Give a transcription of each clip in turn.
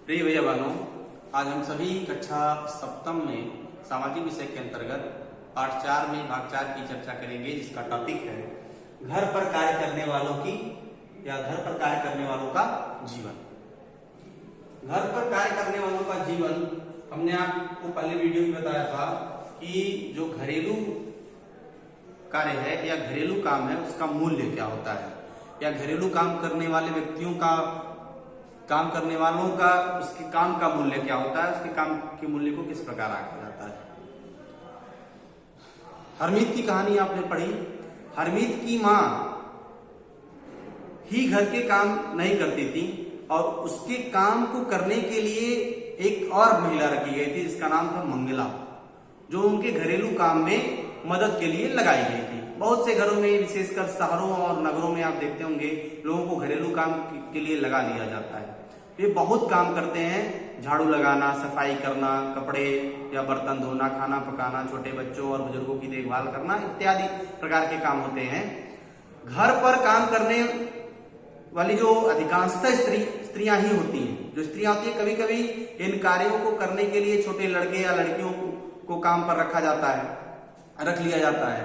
प्रिय भैया बहनों, आज हम सभी कक्षा सप्तम में सामाजिक विषय के अंतर्गत पाठ 4 में भाग 4 की चर्चा करेंगे, जिसका टॉपिक है घर पर कार्य करने वालों की या घर पर कार्य करने वालों का जीवन। घर पर कार्य करने वालों का जीवन, हमने आपको पहले वीडियो में बताया था कि जो घरेलू कार्य है या घरेलू काम है उसका मूल्य क्या होता है, या घरेलू काम करने वाले व्यक्तियों का, काम करने वालों का उसके काम का मूल्य क्या होता है, उसके काम के मूल्य को किस प्रकार आंका जाता है। हरमीत की कहानी आपने पढ़ी। हरमीत की मां ही घर के काम नहीं करती थी और उसके काम को करने के लिए एक और महिला रखी गई थी जिसका नाम था मंगला, जो उनके घरेलू काम में मदद के लिए लगाई गई थी। बहुत से घरों में, विशेषकर शहरों और नगरों में आप देखते होंगे, लोगों को घरेलू काम के लिए लगा दिया जाता है। ये बहुत काम करते हैं, झाड़ू लगाना, सफाई करना, कपड़े या बर्तन धोना, खाना पकाना, छोटे बच्चों और बुजुर्गों की देखभाल करना इत्यादि प्रकार के काम होते हैं। घर पर काम करने वाली जो अधिकांशतः स्त्रियां ही होती हैं, जो स्त्रियां होती हैं, कभी कभी इन कार्यों को करने के लिए छोटे लड़के या लड़कियों को काम पर रख लिया जाता है।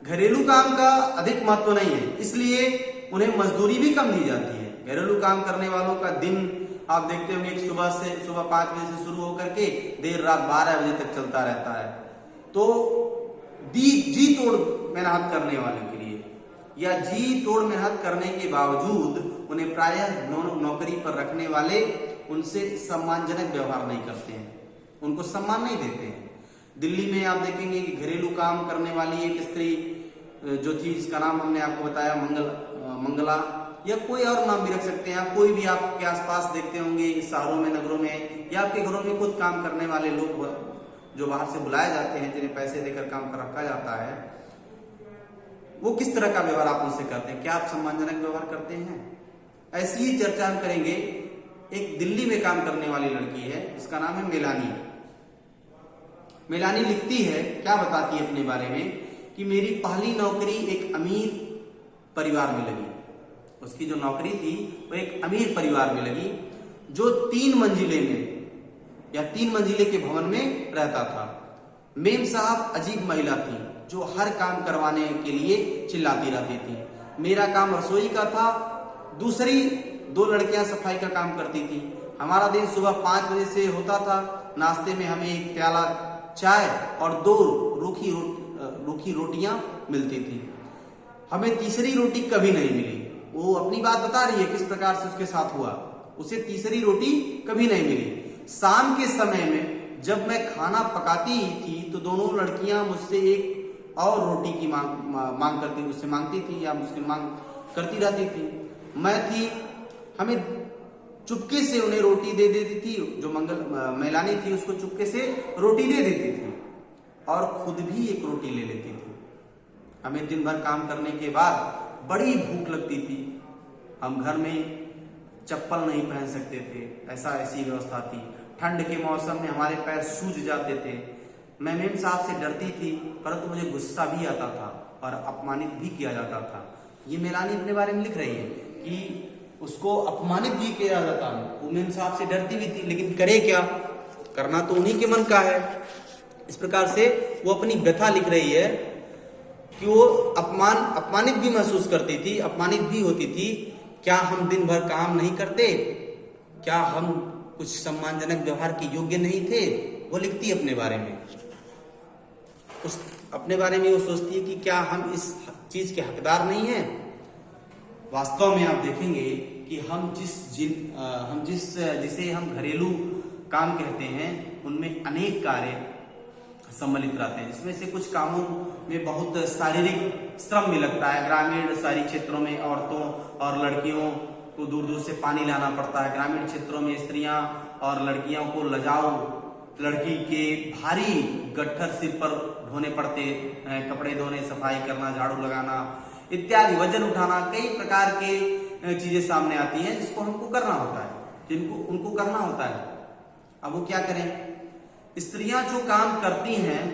घरेलू काम का अधिक महत्व नहीं है, इसलिए उन्हें मजदूरी भी कम दी जाती है। घरेलू काम करने वालों का दिन आप देखते होंगे, सुबह 5 बजे से शुरू होकर के देर रात 12 बजे तक चलता रहता है। तो जी तोड़ मेहनत करने वालों के लिए या जी तोड़ मेहनत करने के बावजूद उन्हें प्रायः नौकरी पर रखने वाले उनसे सम्मानजनक व्यवहार नहीं करते हैं, उनको सम्मान नहीं देते हैं। दिल्ली में आप देखेंगे कि घरेलू काम करने वाली एक स्त्री जो थी, जिसका नाम हमने आपको बताया मंगला, या कोई और नाम भी रख सकते हैं आप। कोई भी आपके आसपास देखते होंगे, शहरों में, नगरों में, या आपके घरों में खुद काम करने वाले लोग जो बाहर से बुलाए जाते हैं, जिन्हें पैसे देकर काम पर रखा जाता है, वो किस तरह का व्यवहार आप उनसे करते हैं? क्या आप सम्मानजनक व्यवहार करते हैं? ऐसी ही चर्चा हम करेंगे। एक दिल्ली में काम करने वाली लड़की है, जिसका नाम है मेलानी। मेलानी लिखती है, क्या बताती है अपने बारे में, कि मेरी पहली नौकरी एक अमीर परिवार में लगी। उसकी जो नौकरी थी वो एक अमीर परिवार में लगी, जो 3 मंजिले में या 3 मंजिले के भवन में रहता था। मेम साहब अजीब महिला थी, जो हर काम करवाने के लिए चिल्लाती रहती थी। मेरा काम रसोई का था, दूसरी 2 लड़कियां सफाई का काम करती थी। हमारा दिन सुबह 5 बजे से होता था। नाश्ते में हमें एक प्याला चाय और 2 रूखी रोटियां मिलती थी। हमें तीसरी रोटी कभी नहीं मिली। वो अपनी बात बता रही है किस प्रकार से उसके साथ हुआ। उसे तीसरी रोटी कभी नहीं मिली। शाम के समय में जब मैं खाना पकाती थी तो दोनों लड़कियां मुझसे एक और रोटी की मुझसे मांगती थी या मुझसे मांग करती रहती थी। हमें चुपके से उन्हें रोटी दे देती थी। जो मेलानी थी उसको चुपके से रोटी दे देती थी और खुद भी एक रोटी ले लेती थी। हमें दिन भर काम करने के बाद बड़ी भूख लगती थी। हम घर में चप्पल नहीं पहन सकते थे, ऐसी व्यवस्था थी। ठंड के मौसम में हमारे पैर सूज जाते थे। मैं मेम साहब से डरती थी, परंतु मुझे गुस्सा भी आता था और अपमानित भी किया जाता था। ये मेलानी अपने बारे में लिख रही है कि उसको अपमानित भी किया जाता है। वो मेम साहब से डरती भी थी, लेकिन करे क्या, करना तो उन्हीं के मन का है। इस प्रकार से वो अपनी व्यथा लिख रही है कि वो अपमानित भी महसूस करती थी, अपमानित भी होती थी। क्या हम दिन भर काम नहीं करते? क्या हम कुछ सम्मानजनक व्यवहार के योग्य नहीं थे? वो लिखती है अपने बारे में। अपने बारे में वो सोचती है कि क्या हम इस चीज के हकदार नहीं हैं? वास्तव में आप देखेंगे कि जिसे हम घरेलू काम कहते हैं, उनमें अनेक कार्य सम्मिलित रहते हैं, जिसमें से कुछ कामों में बहुत शारीरिक श्रम भी लगता है। ग्रामीण शहरी क्षेत्रों में औरतों और लड़कियों को दूर दूर से पानी लाना पड़ता है। ग्रामीण क्षेत्रों में स्त्रियां और लड़कियों को लजाओ लड़की के भारी गट्ठर सिर पर ढोने पड़ते हैं। कपड़े धोने, सफाई करना, झाड़ू लगाना इत्यादि, वजन उठाना, कई प्रकार के चीजें सामने आती हैं जिसको हमको करना होता है, उनको करना होता है। अब वो क्या करें? स्त्रियां जो काम करती हैं,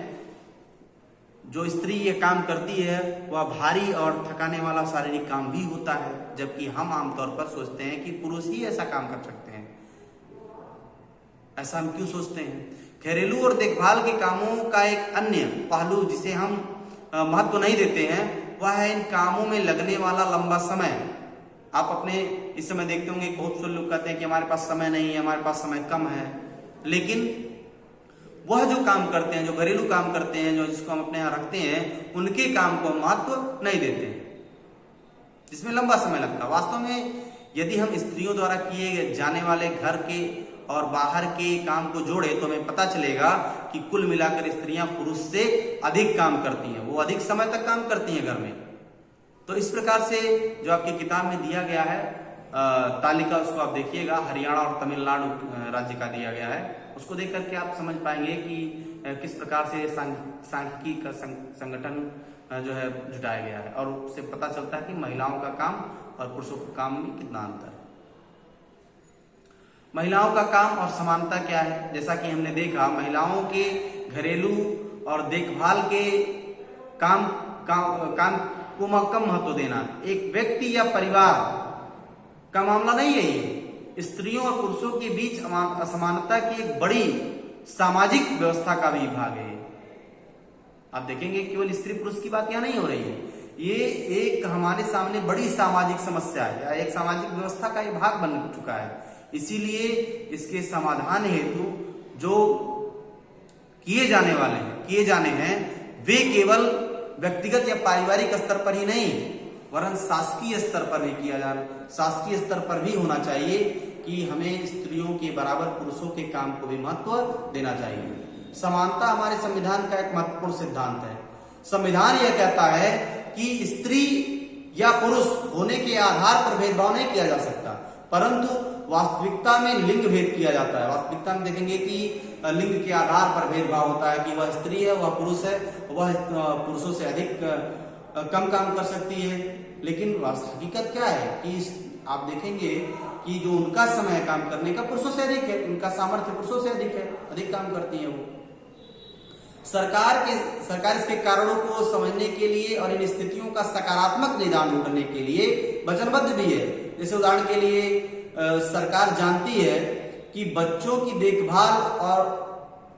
जो स्त्री ये काम करती है, वह भारी और थकाने वाला शारीरिक काम भी होता है, जबकि हम आमतौर पर सोचते हैं कि पुरुष ही ऐसा काम कर सकते हैं। ऐसा हम क्यों सोचते हैं? घरेलू और देखभाल के कामों का एक अन्य पहलू जिसे हम महत्व नहीं देते हैं वह है इन कामों में लगने वाला लंबा समय। आप अपने इस समय देखते होंगे बहुत से लोग कहते हैं कि हमारे पास समय नहीं है, हमारे पास समय कम है, लेकिन वह जो काम करते हैं, जो घरेलू काम करते हैं, जो जिसको हम अपने यहाँ रखते हैं, उनके काम को महत्व नहीं देते हैं जिसमें लंबा समय लगता है। वास्तव में यदि हम स्त्रियों द्वारा किए जाने वाले घर के और बाहर के काम को जोड़े तो हमें पता चलेगा कि कुल मिलाकर स्त्रियां पुरुष से अधिक काम करती हैं, वो अधिक समय तक काम करती हैं घर में। तो इस प्रकार से जो आपकी किताब में दिया गया है तालिका, उसको आप देखिएगा, हरियाणा और तमिलनाडु राज्य का दिया गया है। उसको देख करके आप समझ पाएंगे कि किस प्रकार से सांख्यिकी का संगठन जो है जुटाया गया है, और उससे पता चलता है कि महिलाओं का काम और पुरुषों के काम में कितना अंतर है। महिलाओं का काम और समानता क्या है? जैसा कि हमने देखा, महिलाओं के घरेलू और देखभाल के काम को कम महत्व देना एक व्यक्ति या परिवार का मामला नहीं है। ये स्त्रियों और पुरुषों के बीच असमानता की एक बड़ी सामाजिक व्यवस्था का भी भाग है। आप देखेंगे केवल स्त्री पुरुष की बात यहाँ नहीं हो रही है, ये एक हमारे सामने बड़ी सामाजिक समस्या है या एक सामाजिक व्यवस्था का एक भाग बन चुका है। इसीलिए इसके समाधान हेतु जो किए जाने हैं वे केवल व्यक्तिगत या पारिवारिक स्तर पर ही नहीं वरन शासकीय स्तर पर भी शासकीय स्तर पर भी होना चाहिए कि हमें स्त्रियों के बराबर पुरुषों के काम को भी महत्व देना चाहिए। समानता हमारे संविधान का एक महत्वपूर्ण सिद्धांत है। संविधान यह कहता है कि स्त्री या पुरुष होने के आधार पर भेदभाव नहीं किया जा सकता, परंतु वास्तविकता में लिंग भेद किया जाता है। वास्तविकता में देखेंगे कि लिंग के आधार पर भेदभाव होता है कि वह स्त्री है, वह पुरुष है, वह पुरुषों से अधिक कम काम कर सकती है। लेकिन हकीकत क्या है कि आप देखेंगे कि जो उनका समय है काम करने का पुरुषों से अधिक है, उनका सामर्थ्य पुरुषों से अधिक है, अधिक काम करती है वो। सरकार इसके कारणों को समझने के लिए और इन स्थितियों का सकारात्मक निदान ढूंढने के लिए वचनबद्ध भी है। जैसे उदाहरण के लिए सरकार जानती है कि बच्चों की देखभाल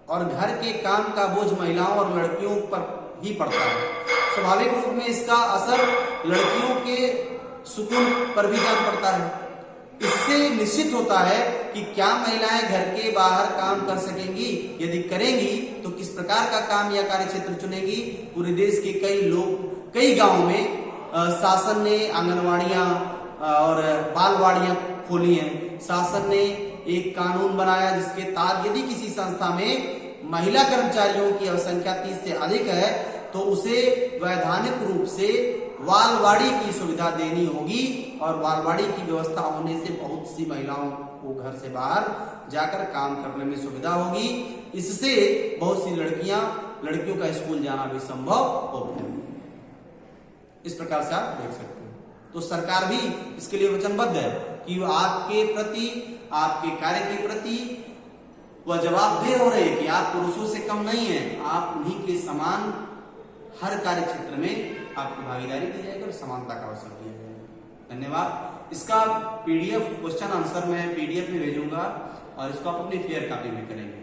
और घर के काम का बोझ महिलाओं और लड़कियों पर ही पड़ता है। स्वाभाविक रूप में इसका असर लड़कियों के सुकून पर भी जान पड़ता है। इससे निश्चित होता है कि क्या महिलाएं घर के बाहर काम कर सकेंगी, यदि करेंगी तो किस प्रकार का काम या कार्यक्षेत्र चुनेगी। पूरे देश के कई गांवों में शासन ने आंगनवाड़ियां और बालवाड़ियां खोली हैं। शासन ने एक कानून बनाया जिसके तहत यदि किसी संस्था में महिला कर्मचारियों की संख्या 30 से अधिक है तो उसे वैधानिक रूप से बालवाड़ी की सुविधा देनी होगी, और बालवाड़ी की व्यवस्था होने से बहुत सी महिलाओं को घर से बाहर जाकर काम करने में सुविधा होगी। इससे बहुत सी लड़कियों का स्कूल जाना भी संभव हो पाएगा। इस प्रकार से आप देख सकते हैं। तो सरकार भी इसके लिए वचनबद्ध है कि आपके प्रति, आपके कार्य के प्रति वह जवाबदेह हो रहे हैं कि आप पुरुषों से कम नहीं है, आप उन्हीं के समान हर कार्य क्षेत्र में आपकी भागीदारी दी जाएगी और समानता का अवसर दिया जाएगा। धन्यवाद। इसका PDF क्वेश्चन आंसर मैं PDF में भेजूंगा और इसको आप अपनी फेयर कॉपी में करेंगे।